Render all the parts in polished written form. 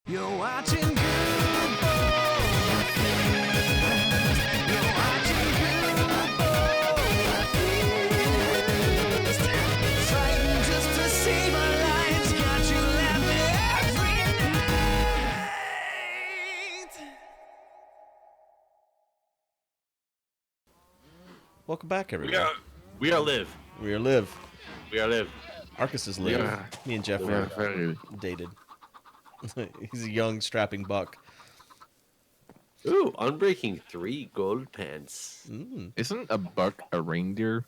You're watching Good Boys. You're watching Good Boys. Fighting just to save our lives. Got you laughing every night. Welcome back, everybody. We are live. We are live. We are live. Arcus is live. Yeah. Me and Jeff Yeah, are very. dated. He's a young, strapping buck. Ooh, Unbreaking 3 gold pants. Isn't a buck a reindeer?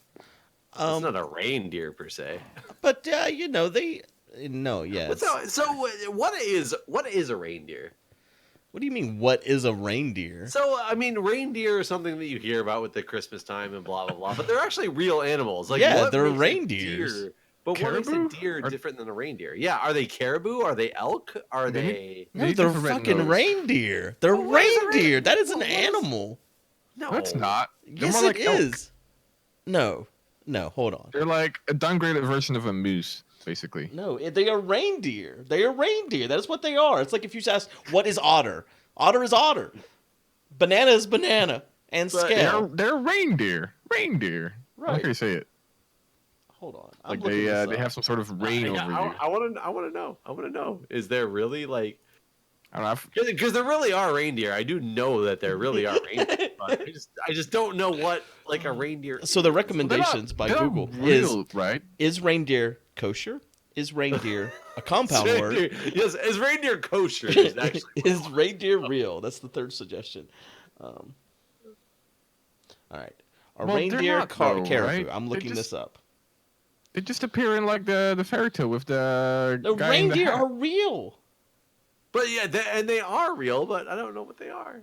It's not a reindeer per se. But you know they. No, yeah. So what is a reindeer? What do you mean? What is a reindeer? So I mean, reindeer is something that you hear about with the Christmas time and blah blah blah. But they're actually real animals. Like, Yeah, what they're makes a reindeers. deer- But what makes a Caribou? deer different than a reindeer? Yeah, are they caribou? Are they elk? Are they? No, They they're different fucking nose. reindeer. They're Well, what is a reindeer. That is an Well, what is- animal. No, No, it's not. They're Yes, more it like elk. is. No, hold on. They're like a downgraded version of a moose, basically. No, they are reindeer. They are reindeer. That is what they are. It's like if you ask, what is otter? Otter is otter. Banana is banana. And But scale. They're reindeer. Reindeer. Right. How can you say it? Hold on. I'm Like looking they this they up. have some sort of reign over you. I want to know. Is there really like? I don't know. Because there really are reindeer. I do know that there really are reindeer. But I just don't know what like a reindeer. So the is. recommendations by they're not Google real, right? is reindeer kosher? Is reindeer a compound Is word? reindeer- Yes, is reindeer kosher? Is actually Is reindeer real? That's the third suggestion. All right. A Well, they're reindeer not, though, caribou. right? I'm They looking just- this up. They just appear in like the fairy tale with the The guy in the reindeer hat. are real. But yeah, and they are real, but I don't know what they are.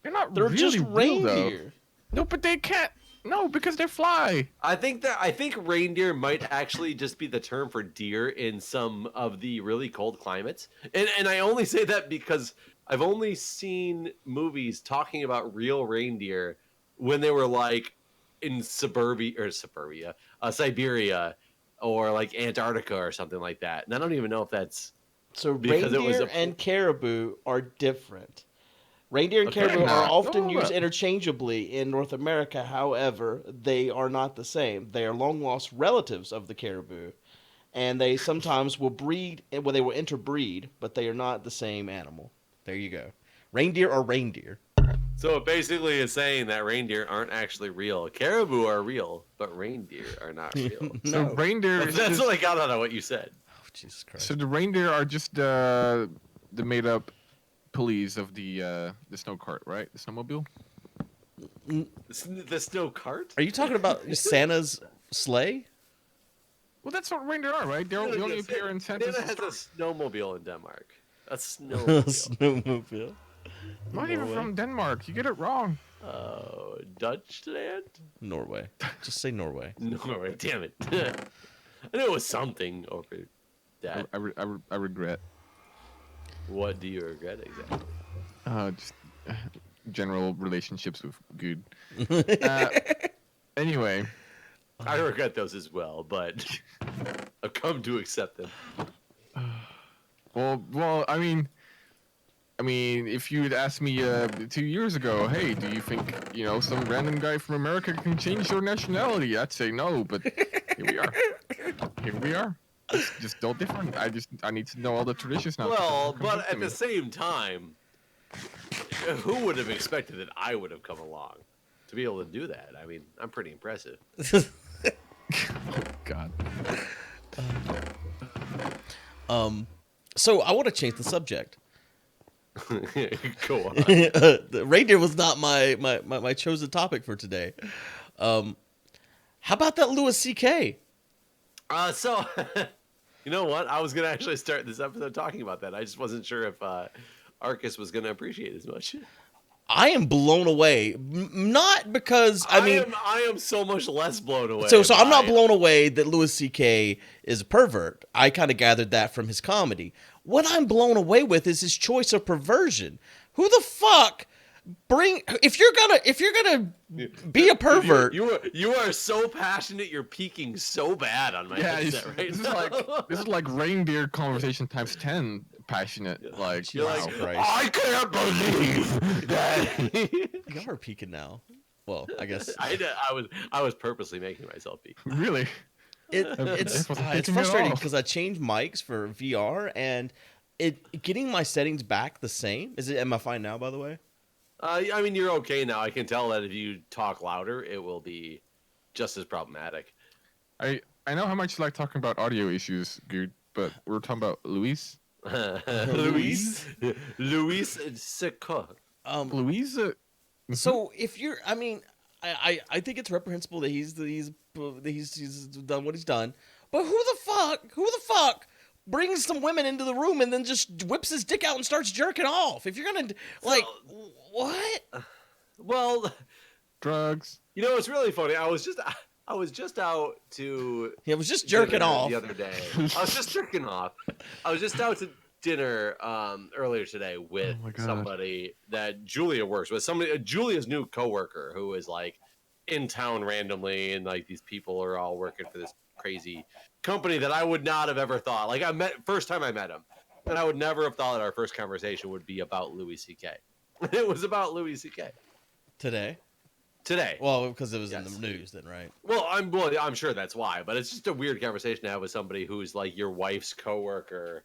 They're not They're really just real, though. reindeer. No, but they can't. No, because they fly. I think reindeer might actually just be the term for deer in some of the really cold climates. And I only say that because I've only seen movies talking about real reindeer when they were like in Siberia, Siberia, or like Antarctica or something like that. And I don't even know if that's So Because it was reindeer a- and caribou are different. Reindeer and Okay. caribou They're are not. often No, used but- interchangeably in North America. However, they are not the same. They are long-lost relatives of the caribou, and they sometimes will breed. Well, they will interbreed, but they are not the same animal. There you go. Reindeer are reindeer. so it basically is saying that reindeer aren't actually real. Caribou are real, but reindeer are not real. So No. reindeer. That's, is that's just- what I got out of what you said. Oh, Jesus Christ. So the reindeer are just the made up pulleys of the snow cart, right? The snowmobile. The snow cart? Are you talking about Santa's sleigh? Well, that's what reindeer are, right? They only appear in Santa's Santa has a store. snowmobile in Denmark. A snowmobile. Snowmobile. Not even Norway. from Denmark. You get it wrong. Oh, Dutchland? Norway. Just say Norway. Norway, damn it. I knew it was something over that. I regret. What do you regret exactly? Just general relationships with Guude. Anyway, I regret those as well, but I've come to accept them. well, I mean, if you had asked me 2 years ago, hey, do you think some random guy from America can change your nationality? I'd say no, but here we are. Here we are. It's just no different. I need to know all the traditions now. Well, Come but back to at me. the same time, who would have expected that I would have come along to be able to do that? I mean, I'm pretty impressive. God. So I want to change the subject. Go on. The reindeer was not my chosen topic for today. How about that Louis C.K.? So, you know what? I was going to actually start this episode talking about that. I just wasn't sure if Arcus was going to appreciate it as much. I am blown away. Not because I am so much less blown away. so I'm not by- blown away that Louis C.K. is a pervert. I kind of gathered that from his comedy. What I'm blown away with is his choice of perversion. Who the fuck if you're gonna be a pervert? You are so passionate. You're peaking so bad on my Yeah, headset right this now. is like reindeer conversation times 10. passionate. Like, You're wow. like, Christ. I can't believe that. Y'all are peeking now. Well, I guess I was purposely making myself be. Really? it's wasn't peeking at frustrating all. because I changed mics for VR and getting my settings back the same. Am I fine now? By the way. I mean, you're okay now. I can tell that if you talk louder, it will be just as problematic. I know how much you like talking about audio issues, Guude, but we're talking about Luis. Luis Seco. Louise? So if you're, I mean, I think it's reprehensible that he's done what he's done. But who the fuck brings some women into the room and then just whips his dick out and starts jerking off? If you're gonna what? Well, Drugs. you know, it's really funny. I was just out to. He was just jerking off the other day. I was just jerking off. I was just out to dinner earlier today with Oh my God. somebody that Julia works with. Julia's new coworker who is like in town randomly, and like these people are all working for this crazy company that I would not have ever thought. Like first time I met him, and I would never have thought that our first conversation would be about Louis C.K. It was about Louis C.K. today. Well, because it was in Yes. the news then, right? Well, I'm sure that's why, but it's just a weird conversation to have with somebody who's like your wife's coworker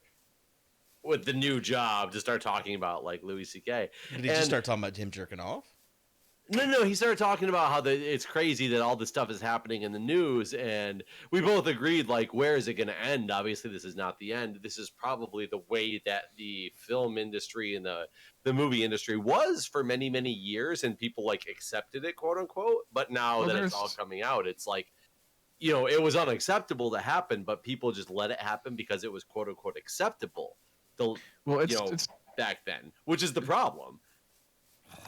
with the new job to start talking about like Louis C.K. Did he just start talking about him jerking off? No, he started talking about how it's crazy that all this stuff is happening in the news, and we both agreed, like, where is it going to end? Obviously, this is not the end. This is probably the way that the film industry and the movie industry was for many, many years, and people, like, accepted it, quote unquote. But now that it's all coming out, it's like, you know, it was unacceptable to happen, but people just let it happen because it was, quote unquote, acceptable. It's back then, which is the problem.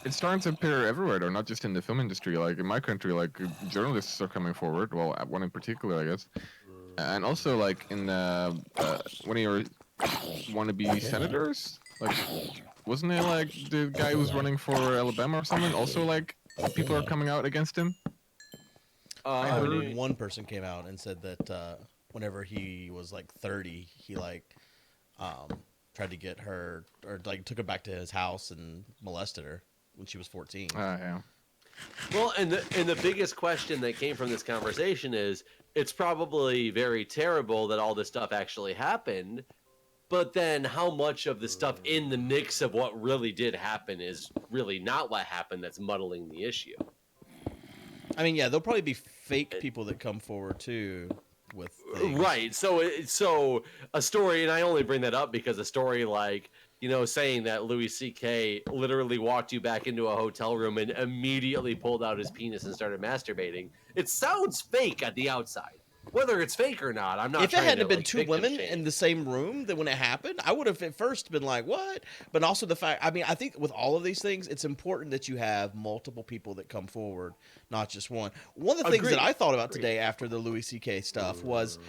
It's starting to appear everywhere, though, not just in the film industry. Like in my country, like journalists are coming forward. Well, one in particular, I guess, and also like in one of your wannabe senators. Like, wasn't it like the guy who was running for Alabama or something? Also, like people are coming out against him. I heard one person came out and said that whenever he was like 30, he like tried to get her or like took her back to his house and molested her when she was 14. Yeah. Well, and the biggest question that came from this conversation is, it's probably very terrible that all this stuff actually happened, but then how much of the stuff in the mix of what really did happen is really not what happened that's muddling the issue? I mean, yeah, there'll probably be fake people that come forward too with things. Right. So a story, and I only bring that up because a story like, you know, saying that Louis C.K. literally walked you back into a hotel room and immediately pulled out his penis and started masturbating. It sounds fake at the outside. Whether it's fake or not, I'm not. If it trying hadn't to, been like, two victim women shame. in the same room that when it happened, I would have at first been like, what? But also the fact, I mean, I think with all of these things, it's important that you have multiple people that come forward, not just one. One of the things that Agreed. I thought about today after the Louis C.K. stuff was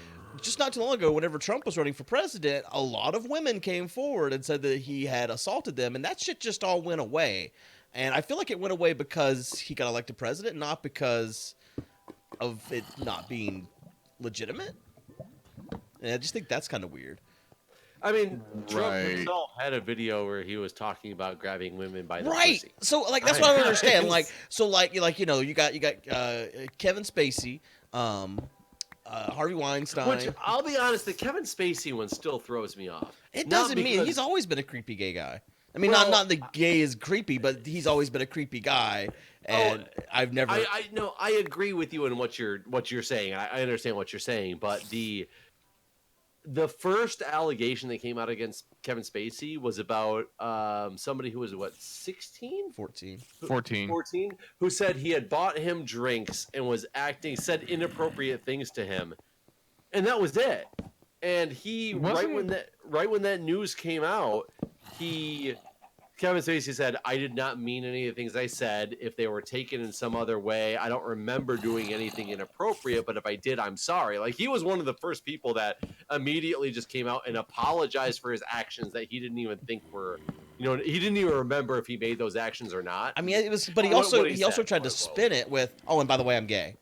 just not too long ago, whenever Trump was running for president, a lot of women came forward and said that he had assaulted them, and that shit just all went away. And I feel like it went away because he got elected president, not because of it not being legitimate. And I just think that's kind of weird. I mean, Trump Right. himself had a video where he was talking about grabbing women by the Right. pussy. So like that's what I don't understand. Like so like you know you got Kevin Spacey, Harvey Weinstein. Which, I'll be honest, the Kevin Spacey one still throws me off. It Not doesn't mean because- he's always been a creepy gay guy. I mean, Well, not the gay is creepy, but he's always been a creepy guy, and I've never. I no, I agree with you in what you're saying. I understand what you're saying, but the first allegation that came out against Kevin Spacey was about somebody who was 16? 14. 14. Who said he had bought him drinks and was said inappropriate things to him, and that was it. And he right when that news came out, Kevin Spacey said, "I did not mean any of the things I said. If they were taken in some other way, I don't remember doing anything inappropriate, but if I did, I'm sorry." Like, he was one of the first people that immediately just came out and apologized for his actions that he didn't even think were, you know, he didn't even remember if he made those actions or not. I mean, it was, but he What also he said, tried to quote, spin it with, "Oh, and by the way, I'm gay."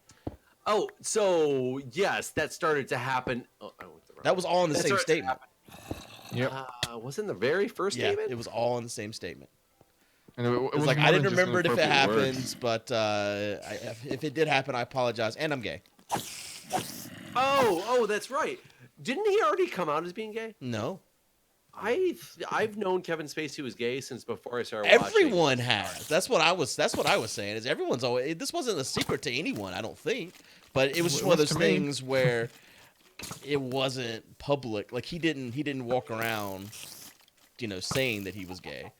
Oh, so yes, that started to happen. Oh, I went the wrong That was all in the That same started to statement. Yep. Wasn't the very first Yeah, statement? it was all in the same statement. And It was like, more I than didn't just an remember it if it appropriate word. happens, but if it did happen, I apologize, and I'm gay. Oh, that's right. Didn't he already come out as being gay? No, I've known Kevin Spacey was gay since before I started watching. everyone has. That's what I was saying. Is everyone's always. This wasn't a secret to anyone, I don't think. But it was just Well, one of it was those to me. things where it wasn't public. Like he didn't walk around, saying that he was gay.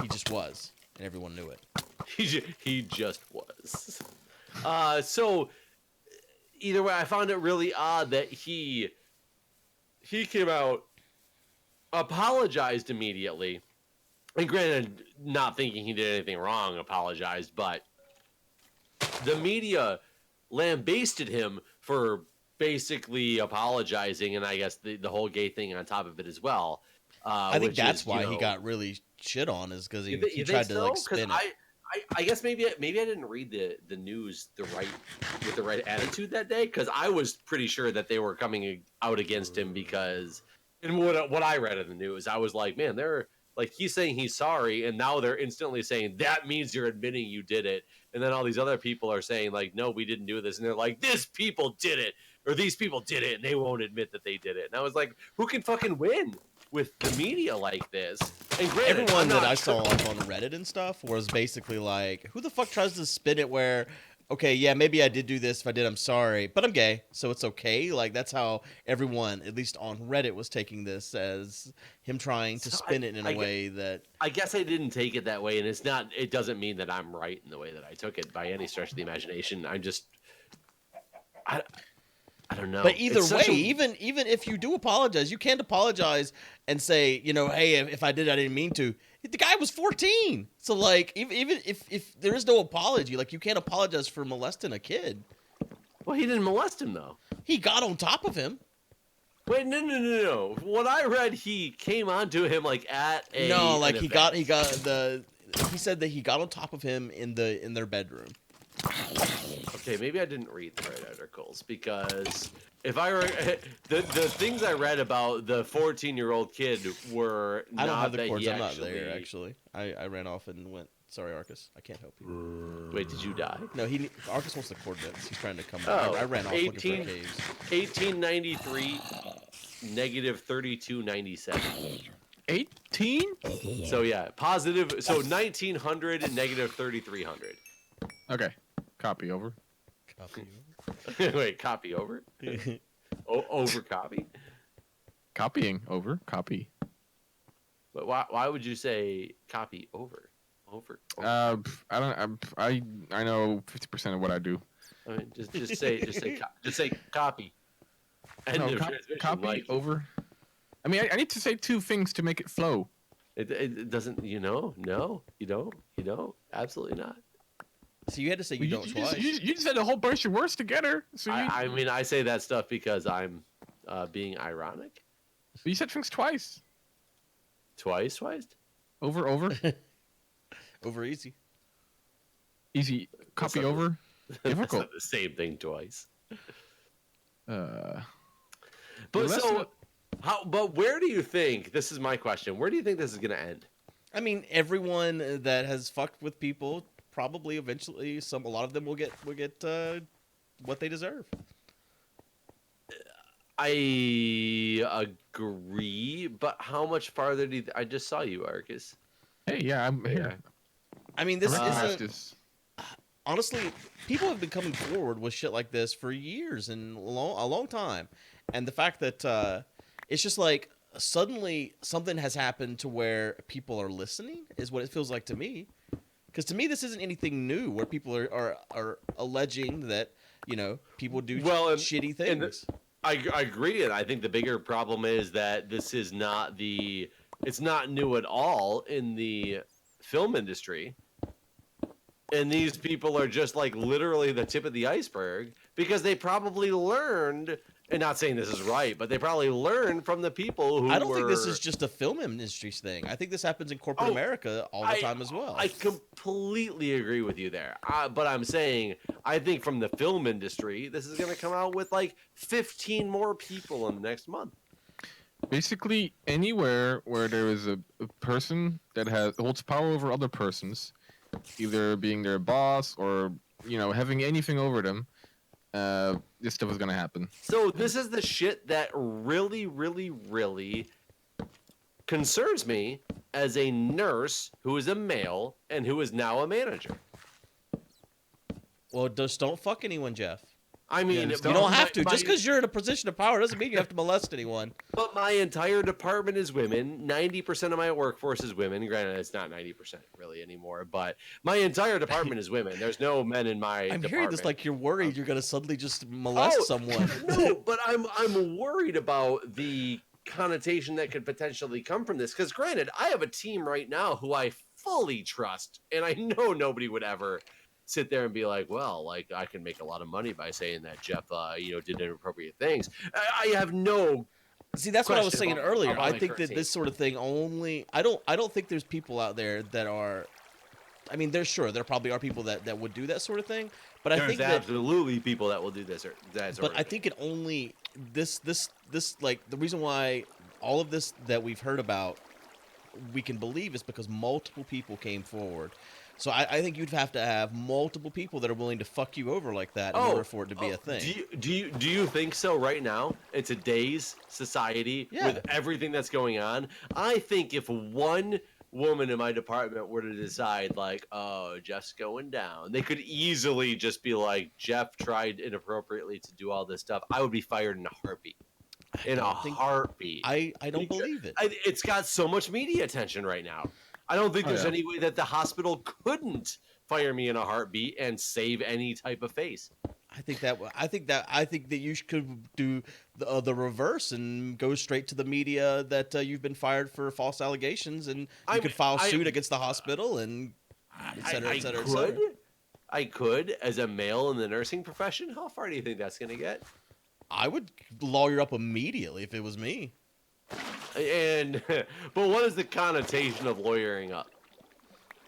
He just was, and everyone knew it. He just was. So either way, I found it really odd that he came out, apologized immediately, and granted, not thinking he did anything wrong, apologized, but the media lambasted him for basically apologizing, and I guess the whole gay thing on top of it as well. I think which that's is, why he got really shit on, is because he you tried think to like so? 'Cause spin it. I guess maybe I didn't read the news with the right attitude that day, because I was pretty sure that they were coming out against him because, and what I read in the news, I was like, man, they're like, he's saying he's sorry, and now they're instantly saying that means you're admitting you did it, and then all these other people are saying like, no, we didn't do this, and they're like, these people did it, and they won't admit that they did it, and I was like, who can fucking win with the media like this? And granted, Everyone I'm that not I sure- saw like on Reddit and stuff was basically like, who the fuck tries to spin it where, okay, yeah, maybe I did do this. If I did, I'm sorry, but I'm gay, so it's okay. Like that's how everyone, at least on Reddit, was taking this, as him trying to So spin it in a way that. I guess I didn't take it that way, and it doesn't mean that I'm right in the way that I took it by any stretch of the imagination. I don't know. But either It's way, such a- even if you do apologize, you can't apologize and say, hey, if I did, I didn't mean to. The guy was 14, so like, even if there is no apology, like you can't apologize for molesting a kid. well, he didn't molest him though. He got on top of him. Wait, no. What I read, he came onto him like at a No, like an he event. got he said that he got on top of him in their bedroom. Okay, maybe I didn't read the right articles, because if I the things I read about the 14-year-old kid were I don't not have the that cords. he I'm not actually. there actually. I ran off and went. Sorry, Arcus. I can't help you. Wait, did you die? No, Arcus wants the coordinates. He's trying to come. Oh, I ran off looking 18 for caves. 1893 negative 3297. 18? So yeah, positive. So 1900 and negative 3300. Okay. Copy over. Copy. Wait, copy over? Over copy? Copying over. Copy. But why would you say copy over? Over. I don't. I know 50% of what I do. I mean, just say copy. End No, of transmission, copy like, over. I mean, I need to say two things to make it flow. It doesn't. No, you don't. Absolutely not. So you had to say you don't twice. You just said a whole bunch of words together. So I mean, I say that stuff because I'm being ironic. you said things twice. Twice. Over. Over easy. Easy. Copy not- over. That's Difficult. not the same thing twice. Well, But that's so, what- but where do you think? This is my question. Where do you think this is going to end? I mean, everyone that has fucked with people probably eventually a lot of them will get what they deserve. I agree, but how much farther do I just saw you, Arcus? Hey, yeah, I'm here. I mean, this I recognize isn't this. honestly. People have been coming forward with shit like this for years and a long time, and the fact that it's just like suddenly something has happened to where people are listening is what it feels like to me. Because to me, this isn't anything new where people are alleging that people do shitty things. I agree, and I think the bigger problem is that this is it's not new at all in the film industry. And these people are just like literally the tip of the iceberg, because they probably learned, and not saying this is right, but they probably learned from the people who I don't think this is just a film industry thing. I think this happens in corporate America all the time as well. I completely agree with you there. But I'm saying, I think from the film industry, this is going to come out with like 15 more people in the next month. Basically, anywhere where there is a person that holds power over other persons, either being their boss or having anything over them, this stuff is gonna happen. So this is the shit that really, really, really concerns me as a nurse who is a male and who is now a manager. Well, just don't fuck anyone, Jeff. I mean, You don't have to. Just because you're in a position of power doesn't mean you have to molest anyone. But my entire department is women. 90% of my workforce is women. Granted, it's not 90% really anymore, but my entire department is women. There's no men in my I'm department. hearing this like you're worried you're gonna suddenly just molest someone. No, but I'm worried about the connotation that could potentially come from this. Because granted, I have a team right now who I fully trust, and I know nobody would ever sit there and be like, well, like I can make a lot of money by saying that Jeff, did inappropriate things. I have no. See, that's what I was question saying about- earlier. about I my think current that team. this sort of thing only. I don't think there's people out there that are. I mean, there probably are people that would do that sort of thing, but I There's think that. absolutely people that will do this or that. But I think it only this like the reason why all of this that we've heard about we can believe is because multiple people came forward. So I think you'd have to have multiple people that are willing to fuck you over like that in order for it to be a thing. Do you think so right now in today's society with everything that's going on? I think if one woman in my department were to decide like, oh, Jeff's going down, they could easily just be like, Jeff tried inappropriately to do all this stuff. I would be fired in a heartbeat. In a heartbeat. I don't believe it. It's got so much media attention right now. I don't think there's any way that the hospital couldn't fire me in a heartbeat and save any type of face. I think that you could do the reverse and go straight to the media that you've been fired for false allegations, and you could file suit against the hospital and et cetera, et cetera, et cetera. I could, as a male in the nursing profession. How far do you think that's going to get? I would lawyer up immediately if it was me. But what is the connotation of lawyering up?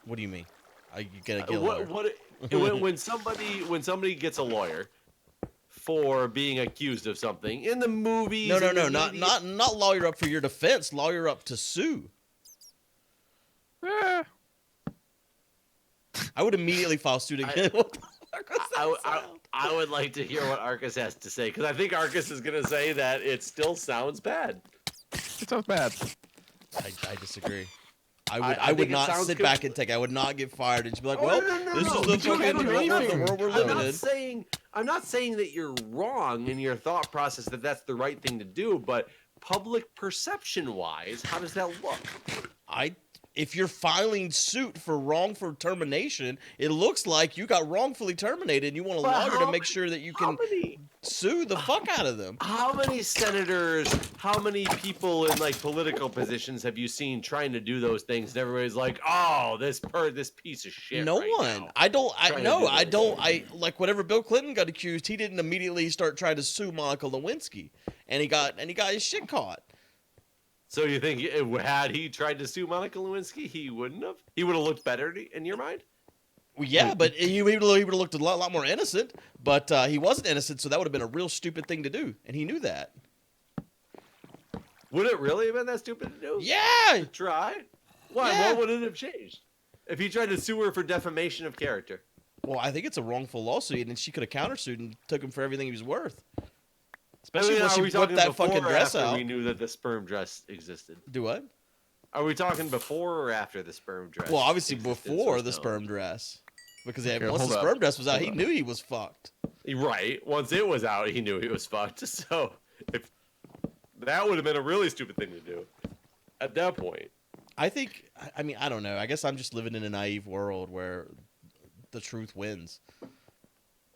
What do you mean? You gotta get a lawyer. When somebody gets a lawyer for being accused of something in the movies? No, not lawyer up for your defense. Lawyer up to sue. I would immediately file suit again. I would like to hear what Arcus has to say, because I think Arcus is going to say that it still sounds bad. It sounds bad. I disagree. I would not sit back and take. I would not get fired and just be like, well, this is the fucking world we're living in. I'm not saying that you're wrong in your thought process that that's the right thing to do, but public perception-wise, how does that look? If you're filing suit for wrongful termination, it looks like you got wrongfully terminated and you want a lawyer to make sure that you can sue the fuck out of them. How many senators, how many people in like political positions have you seen trying to do those things and everybody's like, oh, this piece of shit. No right one. now. I like whenever Bill Clinton got accused, he didn't immediately start trying to sue Monica Lewinsky, and he got his shit caught. So you think had he tried to sue Monica Lewinsky, he wouldn't have? He would have looked better in your mind? Well, yeah, but he would have looked a lot more innocent. But he wasn't innocent, so that would have been a real stupid thing to do, and he knew that. Would it really have been that stupid to do? Yeah. To try? Why? Yeah. What would it have changed? If he tried to sue her for defamation of character? Well, I think it's a wrongful lawsuit, and then she could have countersued and took him for everything he was worth. Especially when she whipped that fucking dress out. We knew that the sperm dress existed. Do what? Are we talking before or after the sperm dress? Well, obviously existed, before so the no. sperm dress. Because once hold the up. sperm dress was out, he knew he was fucked. Right. Once it was out, he knew he was fucked. So if that would have been a really stupid thing to do at that point. I don't know. I guess I'm just living in a naive world where the truth wins.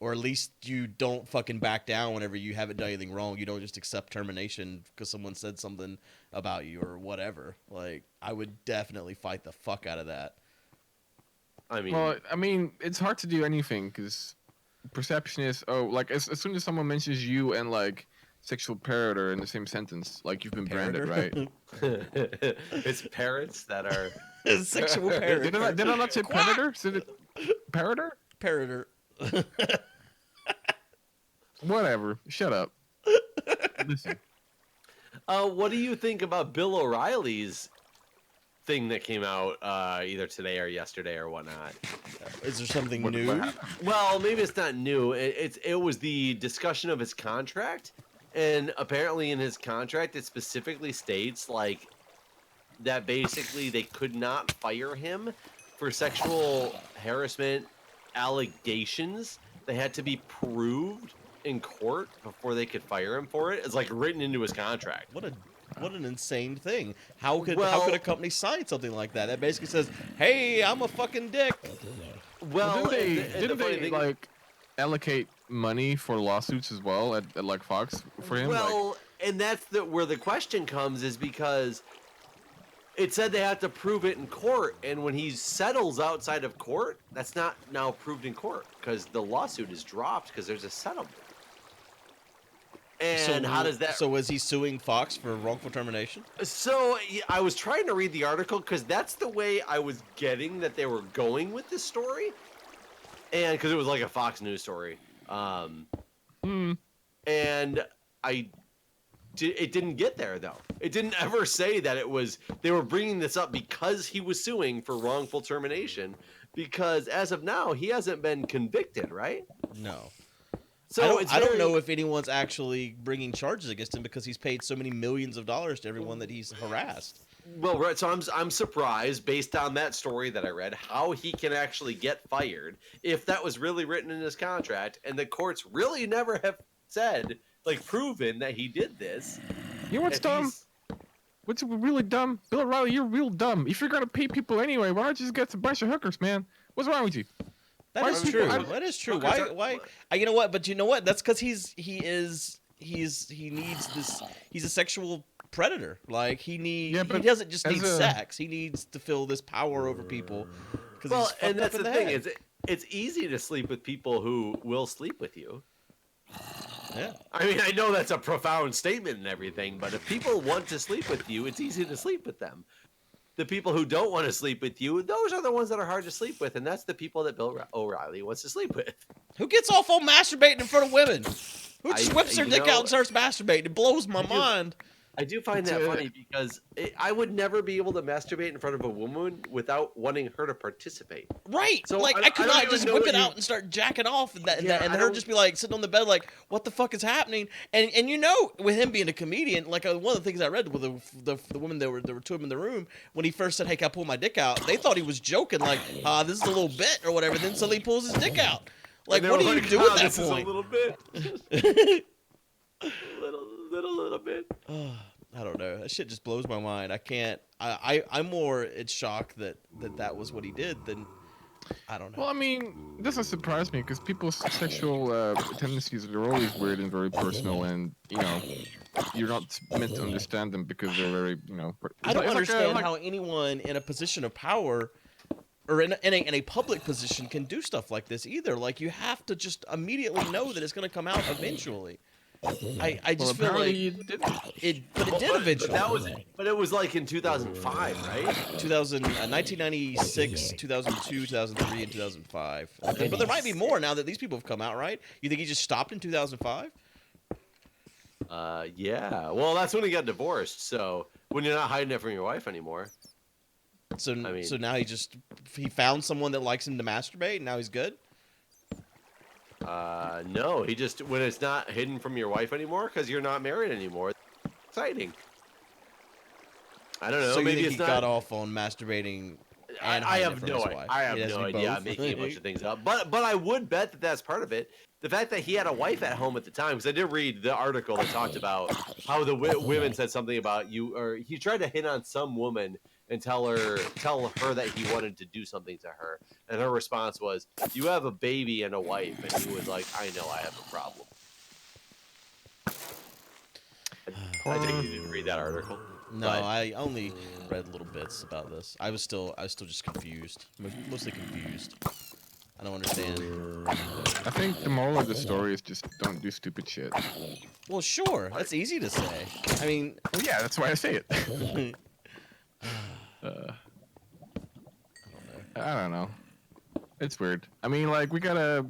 Or at least you don't fucking back down whenever you haven't done anything wrong. You don't just accept termination because someone said something about you or whatever. Like, I would definitely fight the fuck out of that. I mean, it's hard to do anything because perception is as soon as someone mentions you and like sexual predator in the same sentence, like you've been branded, right? It's parrots that are Sexual predator. Did I not say predator? Said it predator? Predator. Whatever. Shut up. Listen. What do you think about Bill O'Reilly's thing that came out either today or yesterday or whatnot? Is there something What new? happened? Well, maybe it's not new. It was the discussion of his contract, and apparently in his contract it specifically states like that basically they could not fire him for sexual harassment allegations. They had to be proved in court before they could fire him for it. It's like written into his contract. What an insane thing. How could Well- a company sign something like that? That basically says, "Hey, I'm a fucking dick." Well, Didn't they, and the didn't funny they thing- like allocate money for lawsuits as well at like Fox for him? Well, and that's where the question comes is because it said they have to prove it in court, and when he settles outside of court, that's not now proved in court because the lawsuit is dropped because there's a settlement. And how does that? So was he suing Fox for wrongful termination? So I was trying to read the article because that's the way I was getting that they were going with this story, and because it was like a Fox News story, and it didn't get there though. It didn't ever say that it was they were bringing this up because he was suing for wrongful termination. Because as of now, he hasn't been convicted, right? No. So I don't know if anyone's actually bringing charges against him because he's paid so many millions of dollars to everyone that he's harassed. Well, right. So I'm surprised, based on that story that I read, how he can actually get fired if that was really written in his contract, and the courts really never have said, like, proven that he did this. you know what's If dumb? he's- What's really dumb? Bill O'Reilly, you're real dumb. If you're gonna pay people anyway, why don't you just get a bunch of hookers, man? What's wrong with you? That Why is would true. people- That is true. Hookers Why? are- You know what? But you know what? That's because he needs this. He's a sexual predator. Like he but doesn't just as need a- sex. He needs to feel this power over people. Because Well, he's fucked and that's up in the the thing head. is, it's easy to sleep with people who will sleep with you. Yeah. I mean, I know that's a profound statement and everything, but if people want to sleep with you, it's easy to sleep with them. The people who don't want to sleep with you, those are the ones that are hard to sleep with, and that's the people that Bill O'Reilly wants to sleep with. Who gets off on masturbating in front of women? Who just whips their you dick know- out and starts masturbating? It blows my mind. I do find that funny because I would never be able to masturbate in front of a woman without wanting her to participate. Right. So like I I could don't not even just know whip what it you- out and start jacking off and Yeah, I her don't- just be like sitting on the bed like, what the fuck is happening? And you know, with him being a comedian, like one of the things I read with the woman there were two of them in the room when he first said, "Hey, can I pull my dick out?" They thought he was joking, like, this is a little bit or whatever. Then suddenly he pulls his dick out. Like, And what they do were you like, do "Ah, at that this point? Is a little bit. little bit. I don't know. That shit just blows my mind. I can't. I'm more in shock that was what he did than I don't know. Well, I mean, it doesn't surprise me because people's sexual tendencies are always weird and very personal, and you're not meant to understand them because they're very, I don't it's understand like- how anyone in a position of power or in a public position can do stuff like this either. Like, you have to just immediately know that it's going to come out eventually. I Well, just feel apparently like it didn't. it did eventually. But it was like in 2005, right? 1996, 2002, 2003, and 2005. But there might be more now that these people have come out, right? You think he just stopped in 2005? Yeah. Well, that's when he got divorced. So when you're not hiding it from your wife anymore. So mean- so now he found someone that likes him to masturbate, and now he's good? No, he just when it's not hidden from your wife anymore because you're not married anymore. Exciting. I don't know. So you maybe think it's he not. got off on masturbating and I hiding it have from no his idea. wife? I have He has no to do idea. I'm both? making a bunch of things up. But I would bet that that's part of it. The fact that he had a wife at home at the time, because I did read the article that talked about how the women said something about you, or he tried to hit on some woman and tell her that he wanted to do something to her, and her response was, "You have a baby and a wife," and he was like, "I know, I have a problem." I think you didn't read that article. No, but- I only read little bits about this. I was still just confused, mostly confused. I don't understand. I think the moral of the story is just don't do stupid shit. Well, sure, that's easy to say. I mean, Well, yeah, that's why I say it. I don't know. It's weird. I mean, like, we gotta.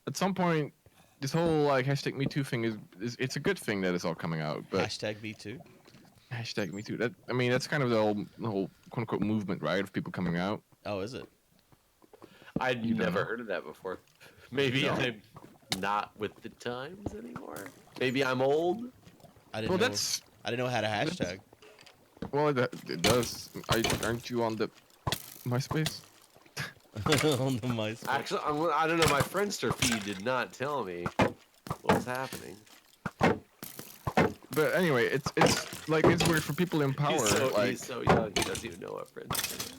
At some point, this whole like hashtag Me Too thing is it's a good thing that it's all coming out, but Hashtag me too. hashtag Me Too. That I mean, that's kind of the whole quote unquote movement, right? Of people coming out. Oh, is it? I'd You don't never know. heard of that before. Maybe No. I'm not with the times anymore. Maybe I'm old. I didn't Well, know. that's I didn't know how to hashtag. well, it does. Aren't you on the MySpace? On the MySpace. Actually, I don't know. My Friendster feed did not tell me what was happening. But anyway, it's like it's weird for people in power. He's so young, he doesn't even know what Friendster is.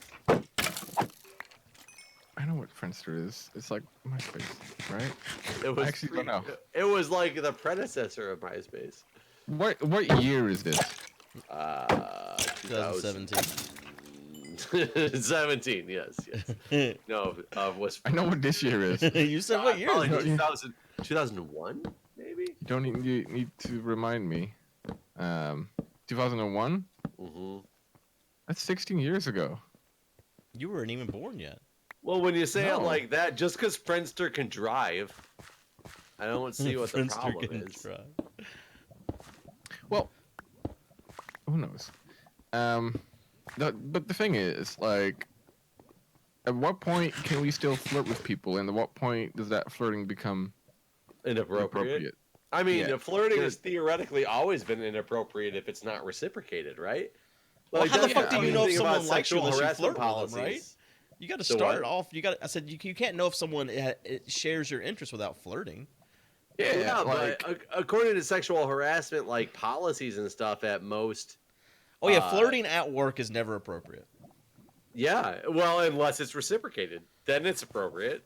I know what Friendster is. It's like MySpace, right? It was I actually don't know. It was like the predecessor of MySpace. What year is this? 2017. 17, yes. No, was I know what this year is. You said what year? probably is it? 2001, maybe. You don't you need to remind me. 2001. hmm That's 16 years ago. You weren't even born yet. Well, when you say it No. like that, just because Friendster can drive, I don't see what the Friendster problem can is. try. Well, who knows? But the thing is, like, at what point can we still flirt with people, and at what point does that flirting become Inappropriate. inappropriate? I mean, Yeah. flirting Yeah. has theoretically always been inappropriate if it's not reciprocated, right? Well, how the that's fuck do the you know if thing about someone likes you sexual unless you harassment flirt with them, right? policies. You got to So start what? it off. I said you can't know if someone it shares your interest without flirting. Yeah, like, but according to sexual harassment, like policies and stuff, at most. Oh yeah, Uh, flirting at work is never appropriate. Yeah, well, unless it's reciprocated, then it's appropriate.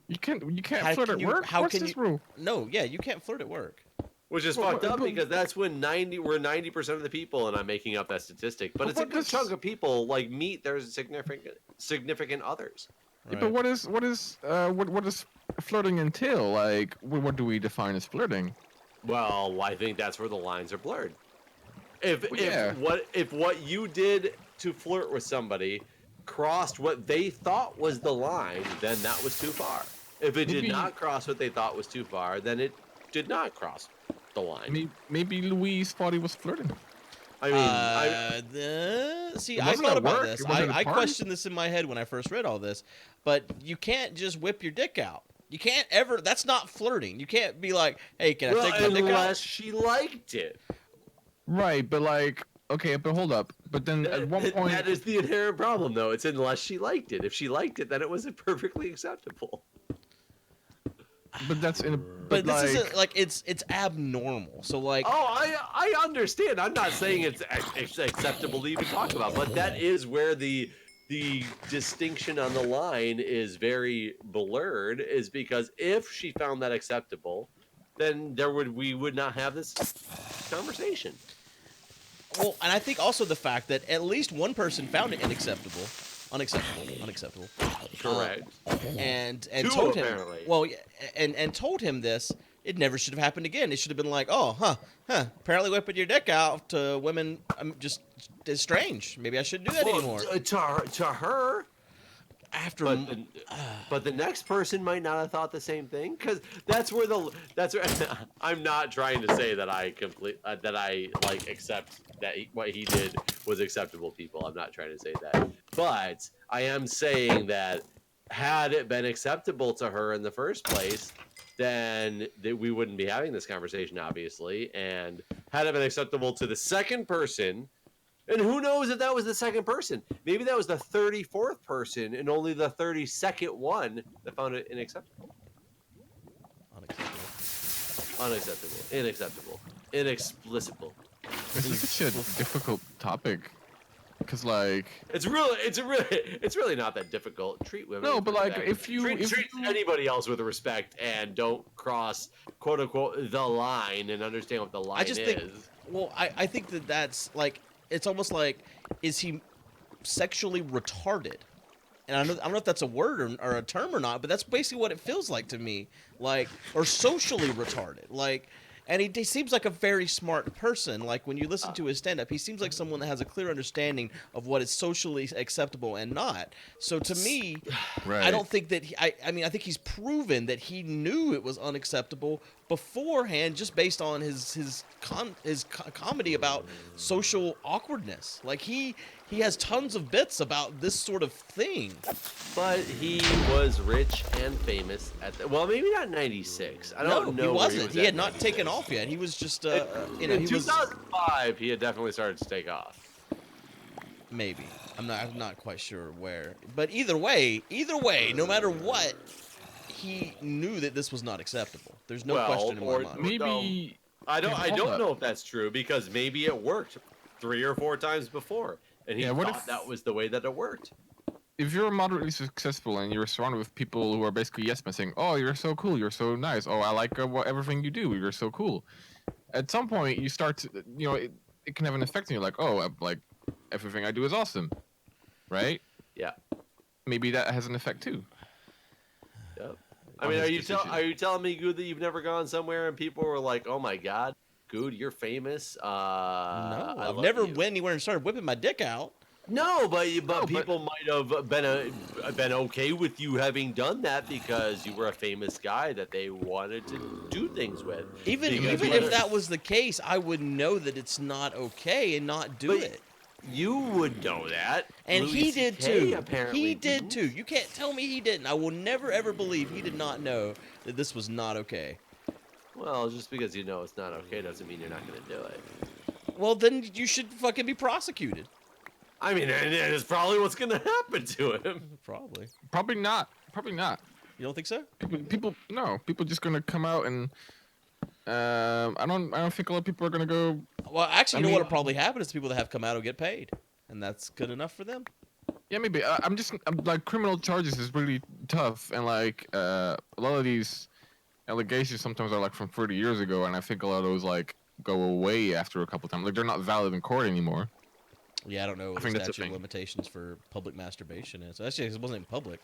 you can't How flirt can at you- work. how What's can this you- rule? No, yeah, you can't flirt at work. Which is Well, fucked up but- because that's when 90% of the people, and I'm making up that statistic, but But it's a what good does- chunk of people like meet their significant others. Yeah, Right? but what does flirting entail? Like, what do we define as flirting? Well, I think that's where the lines are blurred. If Well, yeah. if what you did to flirt with somebody crossed what they thought was the line, then that was too far. If it did Maybe- not cross what they thought was too far, then it did not cross the line. Maybe Louise thought he was flirting. I mean, See, It I wasn't thought at about work, this. it wasn't at a I party. questioned this in my head when I first read all this, but you can't just whip your dick out. You can't ever. That's not flirting. You can't be like, "Hey, can I well, take my dick unless out?" she liked it. Right, but like, okay, but hold up. But then at one point, That is the inherent problem, though. It's unless she liked it. If she liked it, then it was perfectly acceptable. but that's in. But this like, isn't like it's abnormal. So like, Oh, I understand. I'm not saying it's acceptable to even talk about, but that is where the distinction on the line is very blurred. Is because if she found that acceptable, then we would not have this conversation. well, and I think also the fact that at least one person found it unacceptable. Correct. And Two, told him, apparently. well, yeah, and told him this. It never should have happened again. It should have been like, oh, huh. Apparently, whipping your dick out to women, just is strange. Maybe I shouldn't do that anymore. To her, After, but the next person might not have thought the same thing, because that's where I'm not trying to say that I like accept that what he did was acceptable, people. I'm not trying to say that, but I am saying that had it been acceptable to her in the first place, then we wouldn't be having this conversation, obviously. And had it been acceptable to the second person, and who knows if that was the second person? Maybe that was the 34th person and only the 32nd one that found it unacceptable. Unacceptable. Inexplicable. this is such a difficult topic, because like, It's really not that difficult. Treat women. No, with but, like, respect. if you- treat anybody else with respect and don't cross quote unquote the line and understand what the line I just is. think, well, I think that's like, it's almost like, is he sexually retarded? And I don't know if that's a word or a term or not, but that's basically what it feels like to me. Like, or socially retarded. Like, And he seems like a very smart person. Like when you listen to his stand-up, he seems like someone that has a clear understanding of what is socially acceptable and not. So to me, Right. I don't think that I mean, I think he's proven that he knew it was unacceptable beforehand, just based on his comedy about social awkwardness. Like he has tons of bits about this sort of thing. But he was rich and famous at well, maybe not 96. I don't know. He where wasn't. was He at had not 96. taken off yet. He was just, In he was 2005, he had definitely started to take off. maybe. I'm not quite sure where. But either way, no matter what, he knew that this was not acceptable. There's no question in my mind. Maybe I don't hold up. know if that's true because maybe it worked 3 or 4 times before, and he what thought if- that was the way that it worked. if you're moderately successful and you're surrounded with people who are basically yes men saying, "Oh, you're so cool, you're so nice. Oh, I like everything you do. You're so cool." At some point, you start to, it can have an effect on you. Like, oh, like everything I do is awesome, right? Yeah. Maybe that has an effect too. Yep. I On mean, his decision. are you telling me, Guude, that you've never gone somewhere and people were like, "Oh my God, Guude, you're famous"? No, I I've love never you." went anywhere and started whipping my dick out. No, but but- people might have been okay with you having done that because you were a famous guy that they wanted to do things with. Even Because if whether- that was the case, I would know that it's not okay and not do But it. You would know that. And Louis he did CK too. Apparently He did didn't. too. You can't tell me he didn't. I will never ever believe he did not know that this was not okay. Well, just because you know it's not okay doesn't mean you're not going to do it. Well, then you should fucking be prosecuted. I mean, and it's probably what's going to happen to him. Probably. Probably not. Probably not. You don't think so? People just gonna come out and I don't think a lot of people are gonna go. Well, actually, I you know what mean- will probably happen is the people that have come out will get paid, and that's good enough for them. Yeah, maybe. I'm like criminal charges is really tough, and like a lot of these allegations sometimes are like from 30 years ago, and I think a lot of those like go away after a couple times. Like they're not valid in court anymore. Yeah, I don't know what think the that's a statute of thing. limitations for public masturbation is. Actually, it wasn't even public.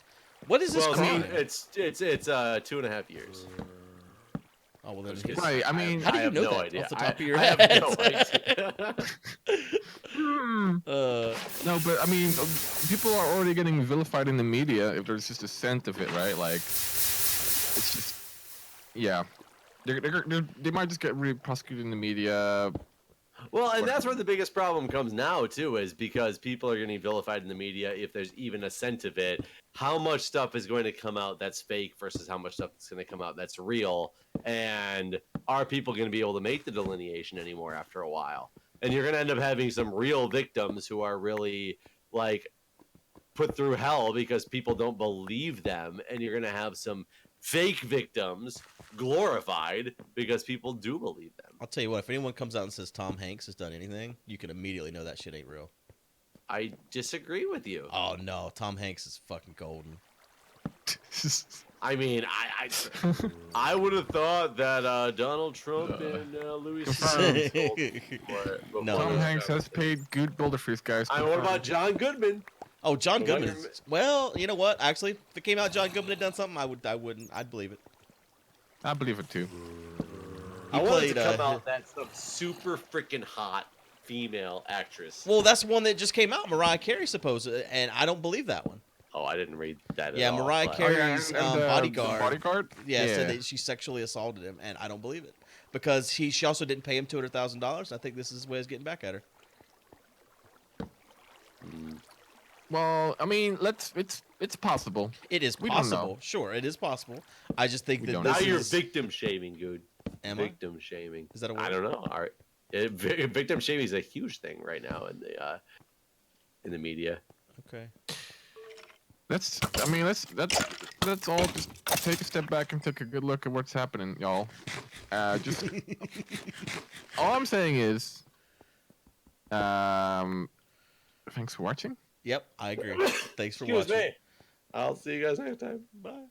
What is this Well, crime? it's 2.5 years. Oh, well, then Just kidding. Right, I mean- How do I you have know no that idea. off the top of your I head? have no idea. No, but I mean, people are already getting vilified in the media if there's just a scent of it, right? Like, it's just, yeah. They might just get really prosecuted in the media. Well, and that's where the biggest problem comes now, too, is because people are getting vilified in the media. If there's even a scent of it, how much stuff is going to come out that's fake versus how much stuff is going to come out that's real? And are people going to be able to make the delineation anymore after a while? And you're going to end up having some real victims who are really, like, put through hell because people don't believe them. And you're going to have some fake victims glorified because people do believe them. I'll tell you what, if anyone comes out and says Tom Hanks has done anything, you can immediately know that shit ain't real. I disagree with you. Oh, no. Tom Hanks is fucking golden. I mean, I would have thought that Donald Trump and Louis Confirmed. CK. No. Tom Hanks has paid good builder for these guys. What about John Goodman? Oh, John Well, Goodman. Well, you know what? Actually, if it came out John Goodman had done something, I'd believe it. I believe it too. I wanted played, to come out that's some super freaking hot female actress. Well, that's one that just came out, Mariah Carey, supposedly, and I don't believe that one. Oh, I didn't read that at Yeah, all. Mariah but- Carey's bodyguard. Bodyguard? Yeah, said that she sexually assaulted him, and I don't believe it because she also didn't pay him $200,000. I think this is his way of getting back at her. Well, I mean, it's possible. It is We don't know. possible. Sure, it is possible. I just think We that don't this Now you're is victim shaming, dude. Am I? Victim shaming. Is that a word? I don't know. All right. Victim shaming is a huge thing right now in the media. Okay. Let's all just take a step back and take a good look at what's happening, y'all. Just all I'm saying is, thanks for watching. Yep, I agree. Thanks for Excuse watching. me. I'll see you guys next time. Bye.